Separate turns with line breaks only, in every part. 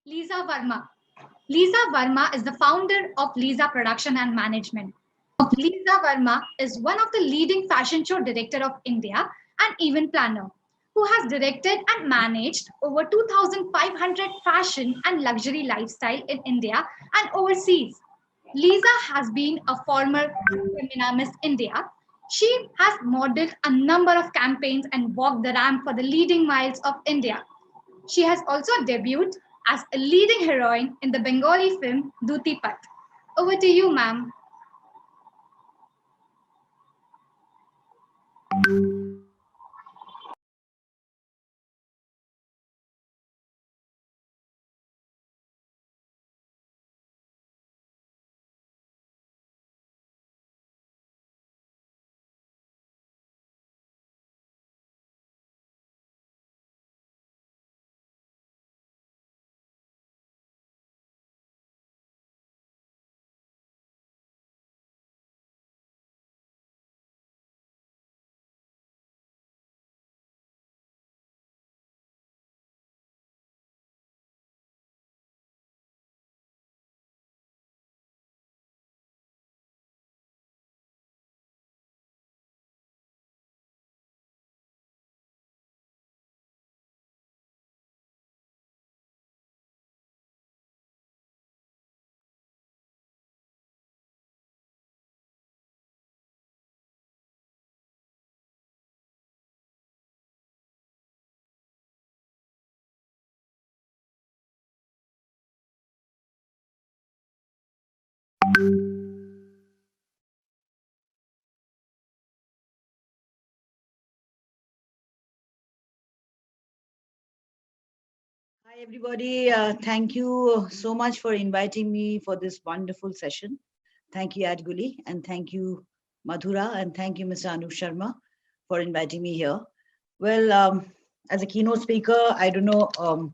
Lisa Verma. Lisa Verma is the founder of Lisa Production and Management. Lisa Verma is one of the leading fashion show director of India and event planner who has directed and managed over 2,500 fashion and luxury lifestyle in India and overseas. Lisa has been a former Femina Miss India. She has modeled a number of campaigns and walked the ramp for the leading miles of India. She has also debuted as a leading heroine in the Bengali film Duti Pat. Over to you, ma'am.
Hi, everybody. Thank you so much for inviting me for this wonderful session. Thank you, Adguli, and thank you, Madhura, and thank you, Mr. Anup Sharma, for inviting me here. Well, as a keynote speaker, I don't know,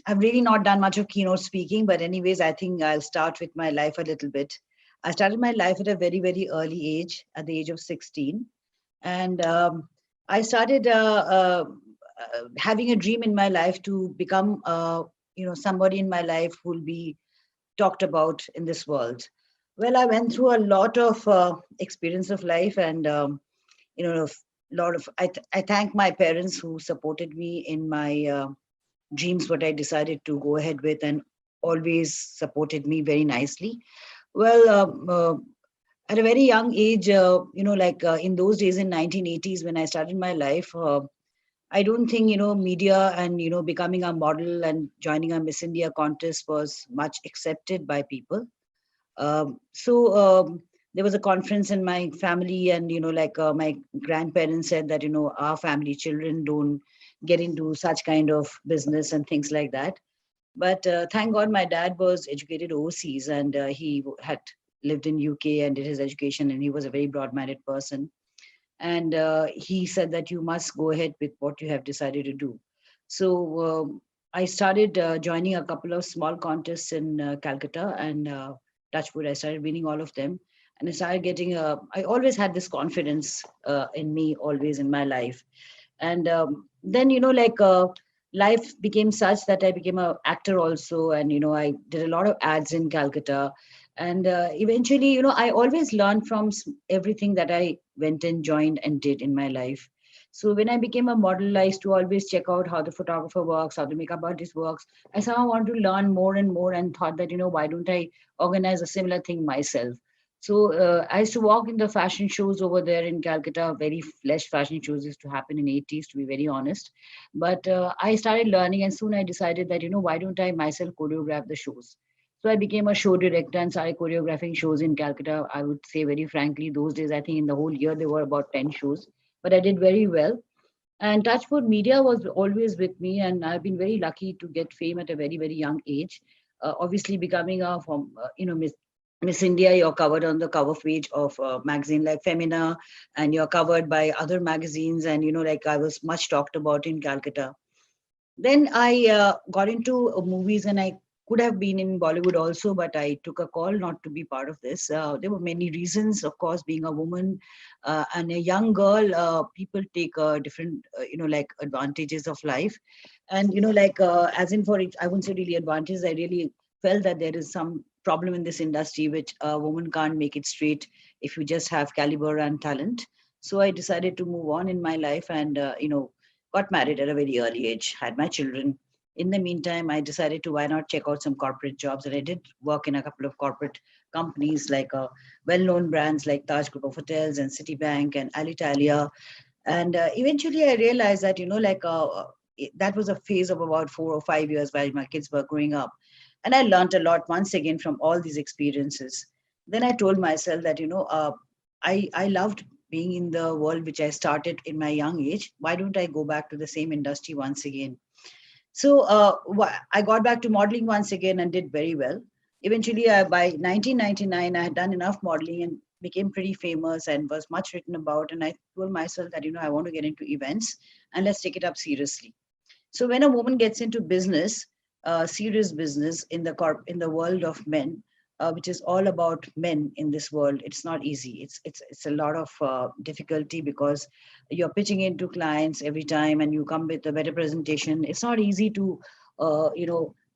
I've really not done much of keynote speaking, but anyways, I think I'll start with my life a little bit. I started my life at a very, very early age, at the age of 16. And I started having a dream in my life to become somebody in my life who will be talked about in this world. Well, I went through a lot of experience of life, and you know lot of I thank my parents who supported me in my dreams, what I decided to go ahead with, and always supported me very nicely. Well, at a very young age, in those days in 1980s when I started my life, I don't think, media and, becoming a model and joining a Miss India contest was much accepted by people. So there was a conference in my family, and, my grandparents said that, our family children don't get into such kind of business and things like that. But thank God my dad was educated overseas, and he had lived in UK and did his education, and he was a very broad-minded person. And he said that you must go ahead with what you have decided to do. So I started joining a couple of small contests in Calcutta, and Touchwood. I started winning all of them, and I started getting. I always had this confidence in me, always in my life, and then life became such that I became an actor also, and I did a lot of ads in Calcutta, and eventually, I always learned from everything that I went and joined and did in my life. So when I became a model, I used to always check out how the photographer works, how the makeup artist works. I somehow wanted to learn more and more, and thought that why don't I organize a similar thing myself. So I used to walk in the fashion shows over there in Calcutta. Very flesh fashion shows used to happen in 80s, to be very honest. But I started learning, and soon I decided that why don't I myself choreograph the shows. So I became a show director and started choreographing shows in Calcutta. I would say very frankly, those days I think in the whole year there were about 10 shows, but I did very well. And Touchwood Media was always with me, and I've been very lucky to get fame at a very, very young age. Obviously, becoming a Miss India, you're covered on the cover page of a magazine like Femina, and you're covered by other magazines, and I was much talked about in Calcutta. Then I got into movies, and I could have been in Bollywood also, but I took a call not to be part of this. There were many reasons, of course, being a woman and a young girl, people take different, like advantages of life. And, as in for it, I wouldn't say really advantages. I really felt that there is some problem in this industry, which a woman can't make it straight if you just have caliber and talent. So I decided to move on in my life and, got married at a very early age, had my children. In the meantime, I decided to why not check out some corporate jobs, and I did work in a couple of corporate companies like well-known brands like Taj Group of Hotels and Citibank and Alitalia. And eventually, I realized that that was a phase of about 4 or 5 years while my kids were growing up, and I learned a lot once again from all these experiences. Then I told myself that I loved being in the world which I started in my young age. Why don't I go back to the same industry once again? So I got back to modeling once again and did very well. Eventually, by 1999, I had done enough modeling and became pretty famous and was much written about. And I told myself that, I want to get into events and let's take it up seriously. So when a woman gets into business, serious business in the world of men, which is all about men in this world, it's not easy. It's a lot of difficulty because you're pitching into clients every time, and you come with a better presentation. It's not easy to,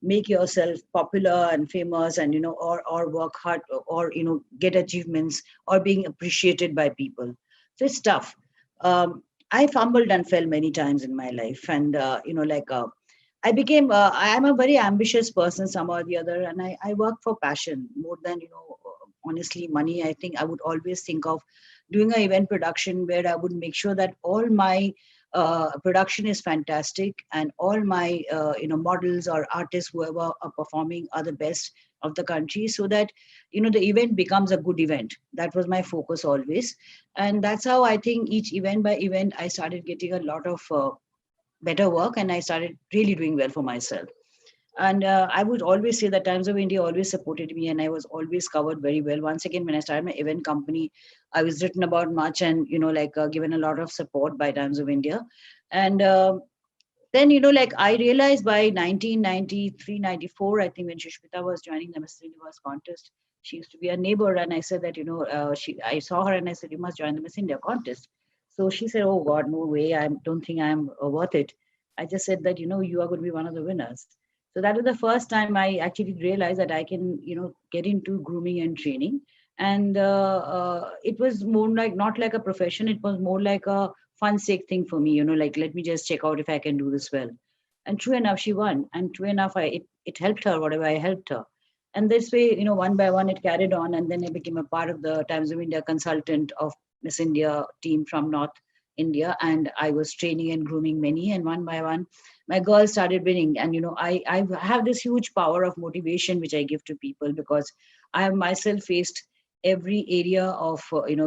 make yourself popular and famous, and or work hard, or get achievements or being appreciated by people. So it's tough. I fumbled and fell many times in my life, and I am a very ambitious person somehow or the other, and I work for passion more than, honestly, money. I think I would always think of doing an event production where I would make sure that all my production is fantastic, and all my, models or artists, whoever are performing, are the best of the country, so that, the event becomes a good event. That was my focus always. And that's how I think each event by event, I started getting a lot of better work, and I started really doing well for myself. And I would always say that Times of India always supported me, and I was always covered very well. Once again, when I started my event company, I was written about much, and given a lot of support by Times of India. And then I realized by 1993, 94, I think, when Shushmita was joining the Miss Universe contest, she used to be a neighbor, and I said that I saw her and I said, you must join the Miss India contest. So she said, oh God, no way, I don't think I'm worth it. I just said that, you are going to be one of the winners. So that was the first time I actually realized that I can, get into grooming and training. And it was more like, not like a profession, it was more like a fun sake thing for me, like, let me just check out if I can do this well. And true enough, she won. And true enough, it helped her, whatever I helped her. And this way, one by one, it carried on. And then I became a part of the Times of India consultant of Miss India team from North India. And I was training and grooming many. And one by one, my girls started winning. And, I have this huge power of motivation, which I give to people, because I have myself faced every area of,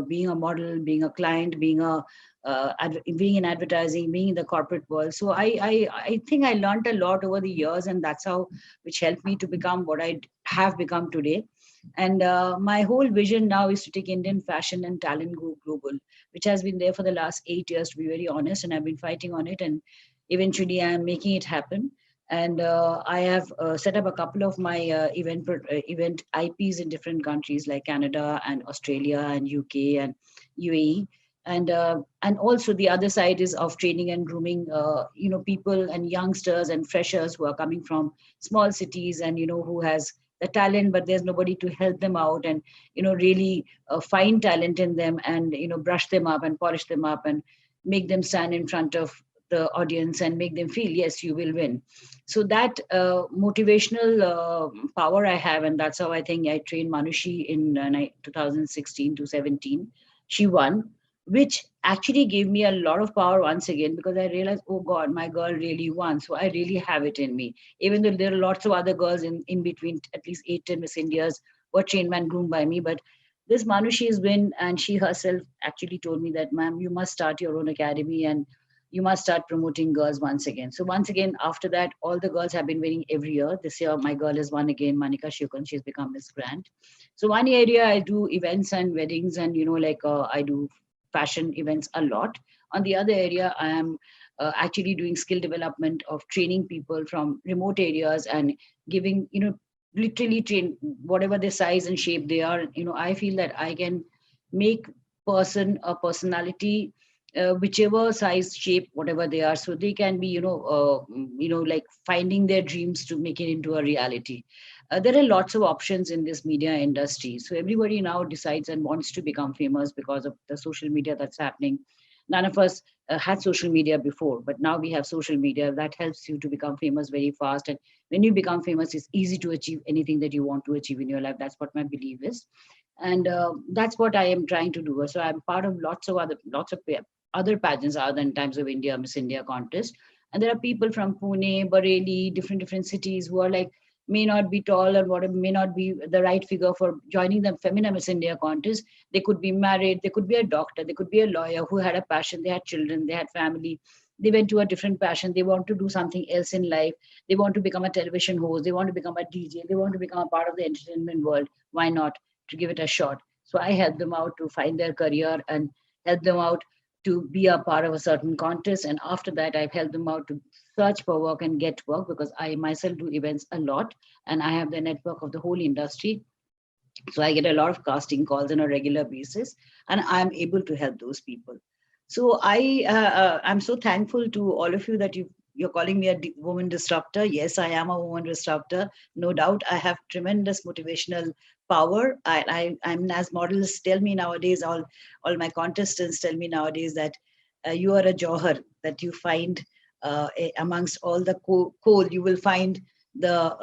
being a model, being a client, being in advertising, being in the corporate world. So I think I learned a lot over the years, and that's how, which helped me to become what I have become today. And my whole vision now is to take Indian fashion and talent go global, which has been there for the last 8 years, to be very honest. And I've been fighting on it, and eventually I'm making it happen. And I have set up a couple of my event IPs in different countries like Canada and Australia and UK and UAE. And also the other side is of training and grooming, people and youngsters and freshers who are coming from small cities, and who has the talent, but there's nobody to help them out, and really find talent in them, and brush them up and polish them up and make them stand in front of the audience and make them feel, yes, you will win. So that motivational power I have, and that's how I think I trained Manushi in 2016 to 17. She won, which actually gave me a lot of power once again, because I realized, oh God, my girl really won. So I really have it in me. Even though there are lots of other girls in between, at least 8-10 Miss Indias were trained and groomed by me. But this Manushi has been, and she herself actually told me that, ma'am, you must start your own academy, and you must start promoting girls once again. So once again, after that, all the girls have been winning every year. This year, my girl has won again, Manika Shukan. She's become Miss Grand. So one area I do events and weddings, and I do fashion events a lot. On the other area, I am actually doing skill development of training people from remote areas and giving, literally train whatever their size and shape they are. I feel that I can make person a personality, whichever size, shape, whatever they are, so they can be, like finding their dreams to make it into a reality. There are lots of options in this media industry, so everybody now decides and wants to become famous because of the social media that's happening. None of us had social media before, but now we have social media that helps you to become famous very fast. And when you become famous, it's easy to achieve anything that you want to achieve in your life. That's what my belief is, and that's what I am trying to do. So I'm part of other pageants other than Times of India, Miss India contest. And there are people from Pune, Bareilly, different cities who are like, may not be tall or whatever, may not be the right figure for joining the Femina Miss India contest. They could be married, they could be a doctor, they could be a lawyer who had a passion, they had children, they had family. They went to a different passion. They want to do something else in life. They want to become a television host. They want to become a DJ. They want to become a part of the entertainment world. Why not? To give it a shot. So I help them out to find their career and help them out to be a part of a certain contest. And after that, I've helped them out to search for work and get work, because I myself do events a lot and I have the network of the whole industry. So I get a lot of casting calls on a regular basis, and I'm able to help those people. So I'm so thankful to all of you that you're calling me a woman disruptor. Yes, I am a woman disruptor, no doubt. I have tremendous motivational power. I'm, as models tell me nowadays, all my contestants tell me nowadays that you are a Johar, that you find amongst all the coal, you will find the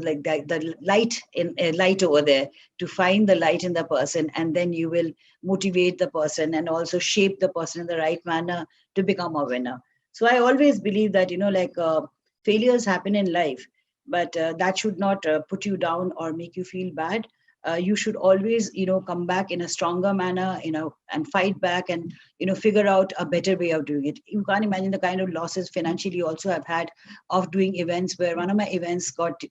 like the light in light over there, to find the light in the person, and then you will motivate the person and also shape the person in the right manner to become a winner. So I always believe that failures happen in life, but that should not put you down or make you feel bad. You should always come back in a stronger manner, and fight back, and figure out a better way of doing it. You can't imagine the kind of losses financially also I've had of doing events, where one of my events got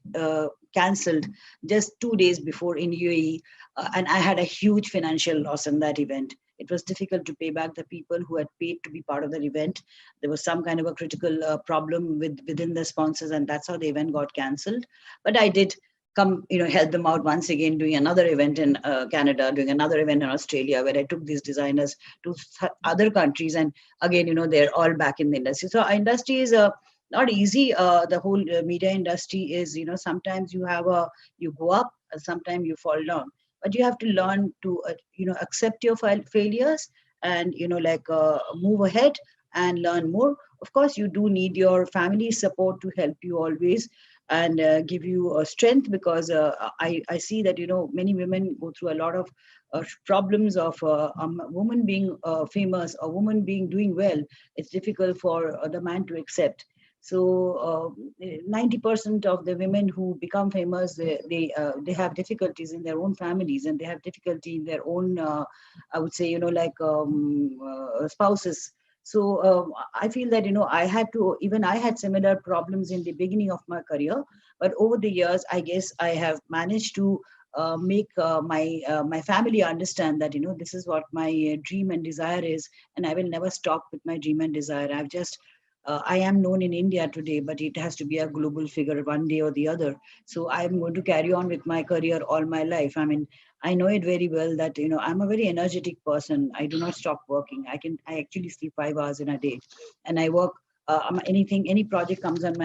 cancelled just 2 days before in UAE, and I had a huge financial loss in that event. It was difficult to pay back the people who had paid to be part of that event. There was some kind of a critical problem within the sponsors, and that's how the event got cancelled. But I did come, help them out once again, doing another event in Canada, doing another event in Australia, where I took these designers to other countries, and again, they're all back in the industry. So our industry is not easy. The whole media industry is, sometimes you go up, sometimes you fall down, but you have to learn to, accept your failures, and, move ahead and learn more. Of course, you do need your family support to help you always, and give you strength, because I see that many women go through a lot of problems of a woman being famous, a woman being doing well. It's difficult for the man to accept. So 90% of the women who become famous, they have difficulties in their own families, and they have difficulty in their own, I would say, spouses. So I feel that I had similar problems in the beginning of my career, but over the years, I guess I have managed to make my family understand that this is what my dream and desire is, and I will never stop with my dream and desire. I am known in India today, but it has to be a global figure one day or the other. So I'm going to carry on with my career all my life. I mean, I know it very well that I'm a very energetic person. I do not stop working. I actually sleep 5 hours in a day, and I work. Any project comes on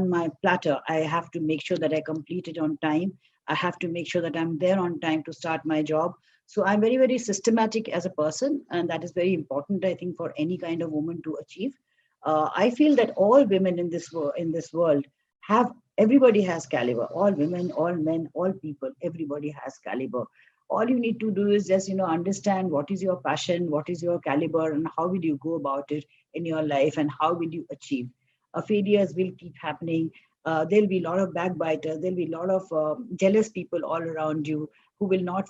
my platter, I have to make sure that I complete it on time. I have to make sure that I'm there on time to start my job. So I'm very, very systematic as a person, and that is very important, I think, for any kind of woman to achieve. I feel that all women in this world have, everybody has caliber. All women, all men, all people, everybody has caliber. All you need to do is just understand what is your passion, what is your caliber, and how will you go about it in your life, and how will you achieve. Failures will keep happening. There'll be a lot of backbiters. There'll be a lot of jealous people all around you who will not,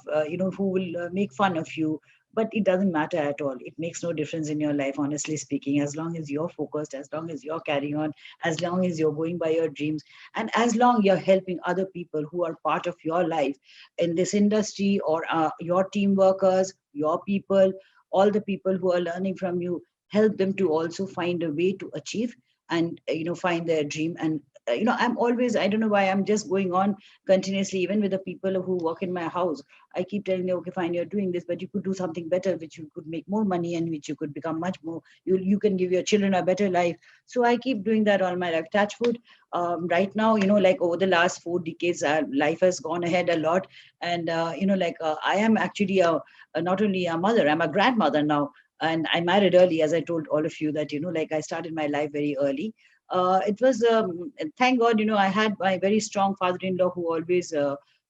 who will make fun of you, but it doesn't matter at all. It makes no difference in your life, honestly speaking, as long as you're focused, as long as you're carrying on, as long as you're going by your dreams, and as long you're helping other people who are part of your life in this industry, or your team workers, your people, all the people who are learning from you. help them to also find a way to achieve and find their dream. And I'm always, I don't know why, I'm just going on continuously, even with the people who work in my house. I keep telling them, okay, fine, you're doing this, but you could do something better, which you could make more money and which you could become much more, you can give your children a better life. So I keep doing that all my life. Touch wood. Right now, like over the last 4 decades, life has gone ahead a lot. And I am actually not only a mother, I'm a grandmother now. And I married early, as I told all of you that, like I started my life very early. It was, thank God, I had my very strong father-in-law who always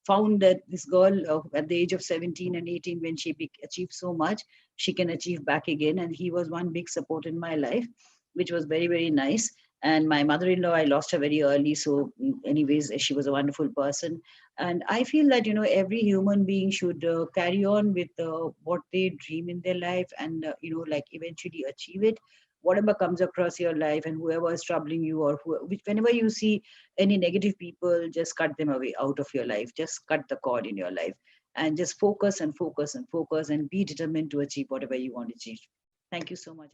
found that this girl at the age of 17 and 18, when she achieved so much, she can achieve back again. And he was one big support in my life, which was very, very nice. And my mother-in-law, I lost her very early. So anyways, she was a wonderful person. And I feel that, every human being should carry on with what they dream in their life, and, like eventually achieve it. Whatever comes across your life, and whoever is troubling you, or whenever you see any negative people, just cut them away out of your life. Just cut the cord in your life, and just focus and focus and focus, and be determined to achieve whatever you want to achieve. Thank you so much.